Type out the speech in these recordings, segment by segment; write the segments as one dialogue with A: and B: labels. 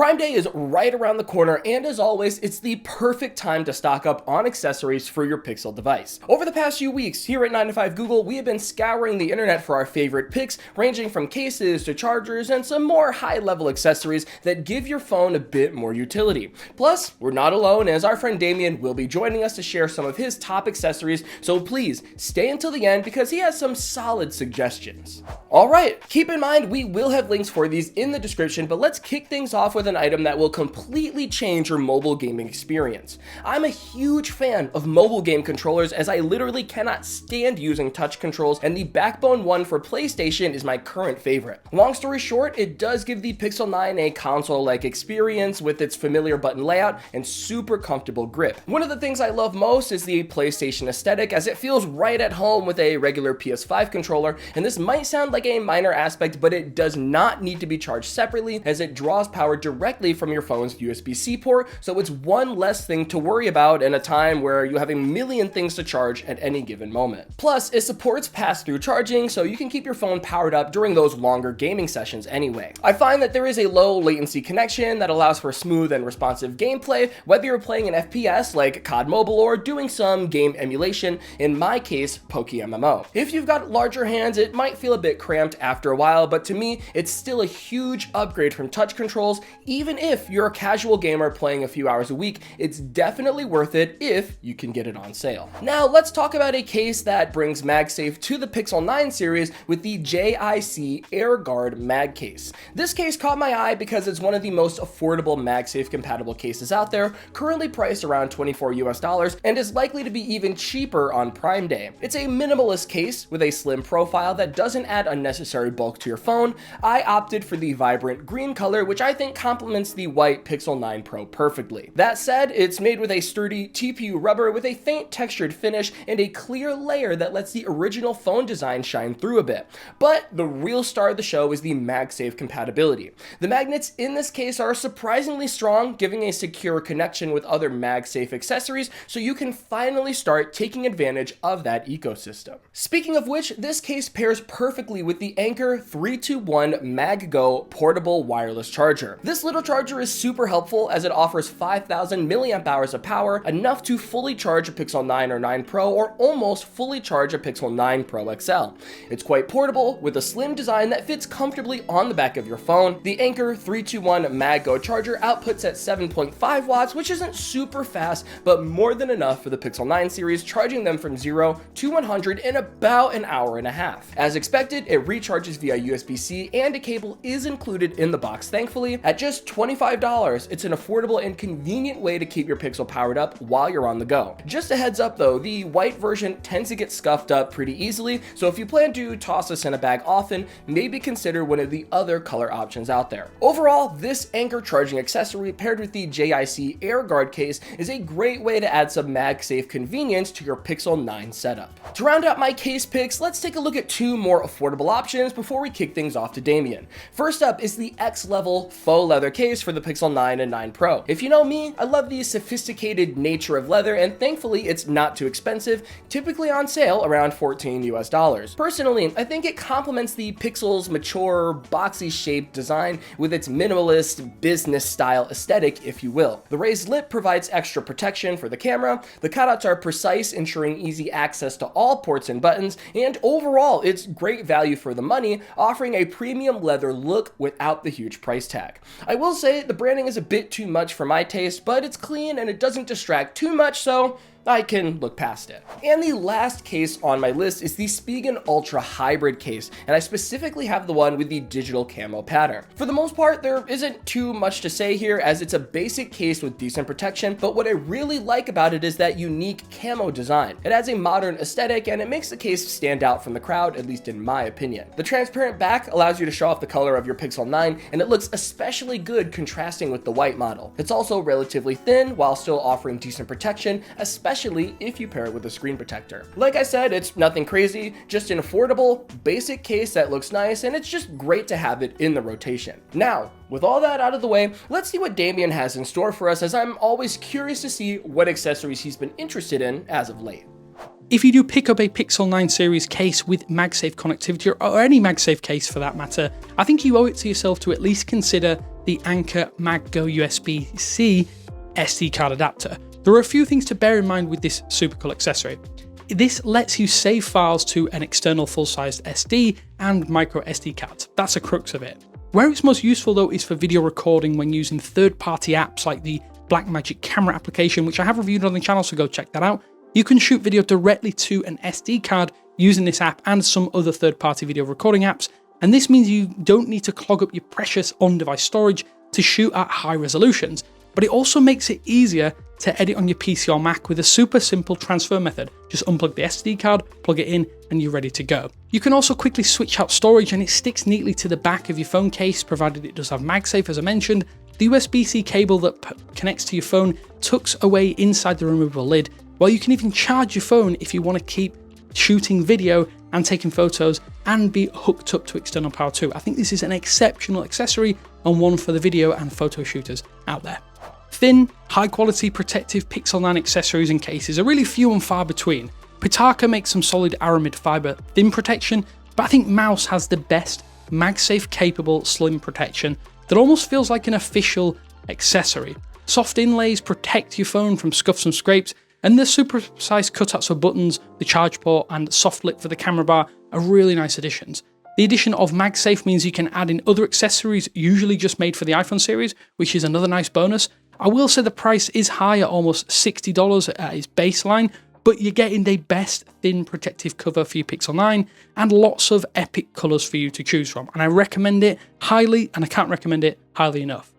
A: Prime Day is right around the corner, and as always, it's the perfect time to stock up on accessories for your Pixel device. Over the past few weeks, here at 9 to 5 Google, we have been scouring the internet for our favorite picks, ranging from cases to chargers and some more high-level accessories that give your phone a bit more utility. Plus, we're not alone, as our friend Damien will be joining us to share some of his top accessories, so please stay until the end because he has some solid suggestions. Alright, keep in mind we will have links for these in the description, but let's kick things off with an item that will completely change your mobile gaming experience. I'm a huge fan of mobile game controllers, as I literally cannot stand using touch controls, and the backbone one for PlayStation is my current favorite. Long story short, it does give the Pixel 9 a console-like experience with its familiar button layout and super comfortable grip. One of the things I love most is the PlayStation aesthetic, as it feels right at home with a regular PS5 controller, and this might sound like a minor aspect, but it does not need to be charged separately, as it draws power directly from your phone's USB-C port, so it's one less thing to worry about in a time where you have a million things to charge at any given moment. Plus, it supports pass-through charging, so you can keep your phone powered up during those longer gaming sessions anyway. I find that there is a low latency connection that allows for smooth and responsive gameplay, whether you're playing an FPS like COD Mobile or doing some game emulation, in my case, PokeMMO. If you've got larger hands, it might feel a bit cramped after a while, but to me, it's still a huge upgrade from touch controls. Even if you're a casual gamer playing a few hours a week, it's definitely worth it if you can get it on sale. Now, let's talk about a case that brings MagSafe to the Pixel 9 series with the JIC Airguard-Mag case. This case caught my eye because it's one of the most affordable MagSafe compatible cases out there, currently priced around $24 and is likely to be even cheaper on Prime Day. It's a minimalist case with a slim profile that doesn't add unnecessary bulk to your phone. I opted for the vibrant green color, which I think complements the white Pixel 9 Pro perfectly. That said, it's made with a sturdy TPU rubber with a faint textured finish and a clear layer that lets the original phone design shine through a bit. But the real star of the show is the MagSafe compatibility. The magnets in this case are surprisingly strong, giving a secure connection with other MagSafe accessories, so you can finally start taking advantage of that ecosystem. Speaking of which, this case pairs perfectly with the Anker 321 MagGo portable wireless charger. This little charger is super helpful as it offers 5,000 milliamp hours of power, enough to fully charge a Pixel 9 or 9 Pro, or almost fully charge a Pixel 9 Pro XL. It's quite portable with a slim design that fits comfortably on the back of your phone. The Anker 321 MagGo charger outputs at 7.5 watts, which isn't super fast, but more than enough for the Pixel 9 series, charging them from 0 to 100 in about an hour and a half. As expected, it recharges via USB-C, and a cable is included in the box, thankfully. At just $25, it's an affordable and convenient way to keep your Pixel powered up while you're on the go. Just a heads up though, the white version tends to get scuffed up pretty easily, so if you plan to toss this in a bag often, maybe consider one of the other color options out there. Overall, this Anker charging accessory paired with the JIC Airguard case is a great way to add some MagSafe convenience to your Pixel 9 setup. To round out my case picks, let's take a look at two more affordable options before we kick things off to Damien. First up is the X-level faux leather case for the Pixel 9 and 9 Pro. If you know me, I love the sophisticated nature of leather, and thankfully it's not too expensive, typically on sale around $14. Personally, I think it complements the Pixel's mature, boxy shaped design with its minimalist, business style aesthetic, if you will. The raised lip provides extra protection for the camera, the cutouts are precise, ensuring easy access to all ports and buttons, and overall it's great value for the money, offering a premium leather look without the huge price tag. I will say the branding is a bit too much for my taste, but it's clean and it doesn't distract too much, so I can look past it. And the last case on my list is the Spigen Ultra Hybrid case, and I specifically have the one with the digital camo pattern. For the most part, there isn't too much to say here, as it's a basic case with decent protection, but what I really like about it is that unique camo design. It adds a modern aesthetic, and it makes the case stand out from the crowd, at least in my opinion. The transparent back allows you to show off the color of your Pixel 9, and it looks especially good contrasting with the white model. It's also relatively thin while still offering decent protection, especially if you pair it with a screen protector. Like I said, it's nothing crazy, just an affordable, basic case that looks nice, and it's just great to have it in the rotation. Now, with all that out of the way, let's see what Damien has in store for us, as I'm always curious to see what accessories he's been interested in as of late.
B: If you do pick up a Pixel 9 series case with MagSafe connectivity, or any MagSafe case for that matter, I think you owe it to yourself to at least consider the Anker MagGo USB-C SD card adapter. There are a few things to bear in mind with this super cool accessory. This lets you save files to an external full-sized SD and micro SD cards. That's the crux of it. Where it's most useful though is for video recording when using third-party apps like the Blackmagic camera application, which I have reviewed on the channel, so go check that out. You can shoot video directly to an SD card using this app and some other third-party video recording apps, and this means you don't need to clog up your precious on-device storage to shoot at high resolutions, but it also makes it easier to edit on your PC or Mac with a super simple transfer method. Just unplug the SD card, plug it in, and you're ready to go. You can also quickly switch out storage, and it sticks neatly to the back of your phone case, provided it does have MagSafe, as I mentioned. The USB-C cable that connects to your phone tucks away inside the removable lid, while you can even charge your phone if you want to keep shooting video and taking photos and be hooked up to external power too. I think this is an exceptional accessory and one for the video and photo shooters out there. Thin, high-quality protective Pixel 9 accessories and cases are really few and far between. Pitaka makes some solid aramid fiber thin protection, but I think Mous has the best MagSafe capable slim protection that almost feels like an official accessory. Soft inlays protect your phone from scuffs and scrapes, and the super precise cutouts for buttons, the charge port, and soft lip for the camera bar are really nice additions. The addition of MagSafe means you can add in other accessories usually just made for the iPhone series, which is another nice bonus. I will say the price is high at almost $60 at its baseline, but you're getting the best thin protective cover for your Pixel 9 and lots of epic colours for you to choose from, and I recommend it highly, and I can't recommend it highly enough.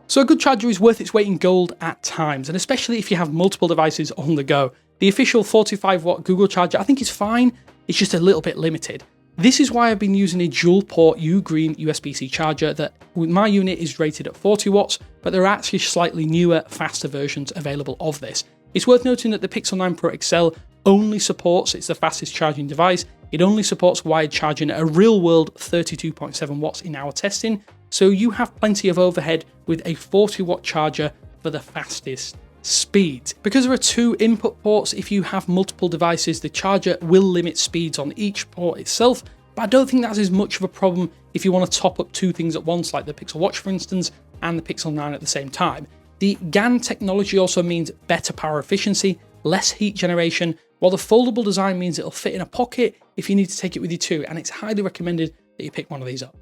B: So a good charger is worth its weight in gold at times, and especially if you have multiple devices on the go. The official 45-watt Google charger I think is fine, it's just a little bit limited. This is why I've been using a dual port UGREEN USB-C charger that with my unit is rated at 40 watts, but there are actually slightly newer, faster versions available of this. It's worth noting that the Pixel 9 Pro XL only supports, it's the fastest charging device, it only supports wired charging at a real world 32.7 watts in our testing, so you have plenty of overhead with a 40 watt charger for the fastest speed. Because there are two input ports, if you have multiple devices, the charger will limit speeds on each port itself, but I don't think that's as much of a problem if you want to top up two things at once, like the Pixel Watch for instance, and the Pixel 9 at the same time. The GaN technology also means better power efficiency, less heat generation, while the foldable design means it'll fit in a pocket if you need to take it with you too, and it's highly recommended that you pick one of these up.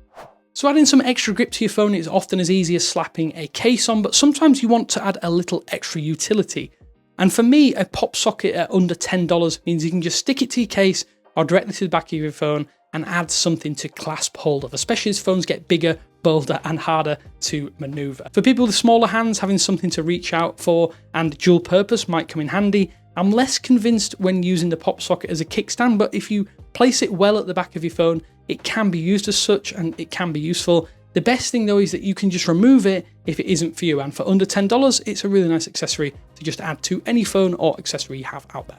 B: So adding some extra grip to your phone is often as easy as slapping a case on, but sometimes you want to add a little extra utility. And for me, a PopSocket at under $10 means you can just stick it to your case or directly to the back of your phone and add something to clasp hold of, especially as phones get bigger, bolder and harder to maneuver. For people with smaller hands, having something to reach out for and dual purpose might come in handy. I'm less convinced when using the PopSocket as a kickstand, but if you place it well at the back of your phone, it can be used as such and it can be useful. The best thing though is that you can just remove it if it isn't for you, and for under $10, it's a really nice accessory to just add to any phone or accessory you have out there.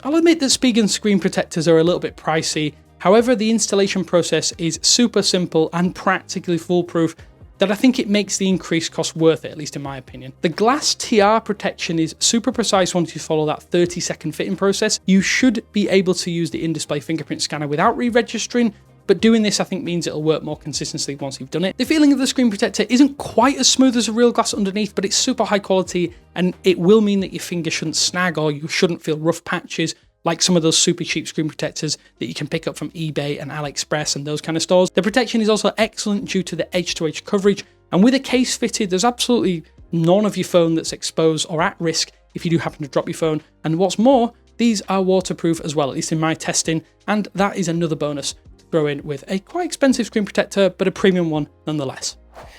B: I'll admit that Spigen screen protectors are a little bit pricey. However, the installation process is super simple and practically foolproof that I think it makes the increased cost worth it, at least in my opinion. The glass TR protection is super precise once you follow that 30-second fitting process. You should be able to use the in-display fingerprint scanner without re-registering, but doing this I think means it'll work more consistently once you've done it. The feeling of the screen protector isn't quite as smooth as a real glass underneath, but it's super high quality, and it will mean that your finger shouldn't snag or you shouldn't feel rough patches like some of those super cheap screen protectors that you can pick up from eBay and AliExpress and those kind of stores. The protection is also excellent due to the edge-to-edge coverage, and with a case fitted, there's absolutely none of your phone that's exposed or at risk if you do happen to drop your phone. And what's more, these are waterproof as well, at least in my testing, and that is another bonus to throw in with a quite expensive screen protector, but a premium one nonetheless.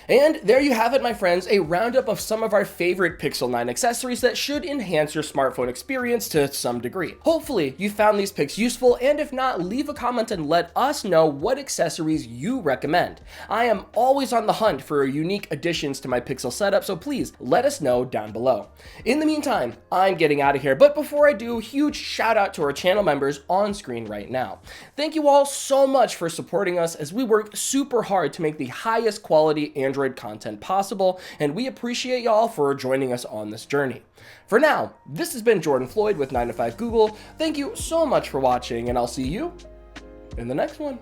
A: And there you have it, my friends, a roundup of some of our favorite Pixel 9 accessories that should enhance your smartphone experience to some degree. Hopefully, you found these picks useful, and if not, leave a comment and let us know what accessories you recommend. I am always on the hunt for unique additions to my Pixel setup, so please let us know down below. In the meantime, I'm getting out of here, but before I do, huge shout out to our channel members on screen right now. Thank you all so much for supporting us as we work super hard to make the highest quality Android content possible, and we appreciate y'all for joining us on this journey. For now, this has been Jordan Floyd with 9to5 Google. Thank you so much for watching, and I'll see you in the next one.